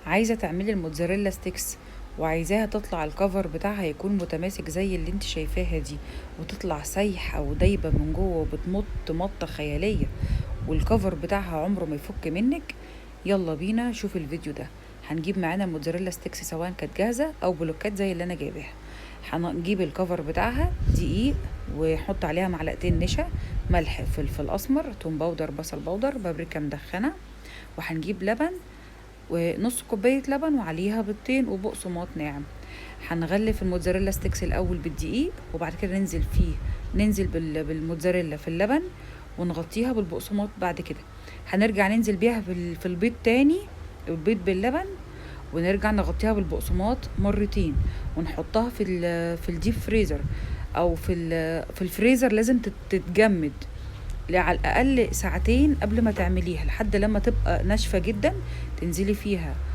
عايزة تعملي الموتزاريلا ستيكس وعايزاها تطلع الكفر بتاعها يكون متماسك زي اللي انت شايفاها دي، وتطلع سايحة ودايبة من جوه وبتمط مطة خيالية، والكفر بتاعها عمره ما يفك منك. يلا بينا شوف الفيديو ده. هنجيب معانا الموتزاريلا ستيكس سواء كانت جاهزة او بلوكات زي اللي انا جايباها. هنجيب الكفر بتاعها دقيق، ونحط عليها معلقتين نشا، ملح، فلفل اسمر، توم باودر، بصل باودر، بابريكا مدخنة، وهنجيب لبن ونص كوباية لبن وعليها بيضتين وبقسماط ناعم. هنغلف الموتزاريلا ستيكس الأول بالدقيق، وبعد كده ننزل بالموتزاريلا في اللبن، ونغطيها بالبقسماط. بعد كده هنرجع ننزل بيها في البيض تاني، البيض باللبن، ونرجع نغطيها بالبقسماط مرتين، ونحطها في الديب فريزر او في الفريزر. لازم تتجمد على الاقل ساعتين قبل ما تعمليها، لحد لما تبقى ناشفه جدا. تنزلي فيها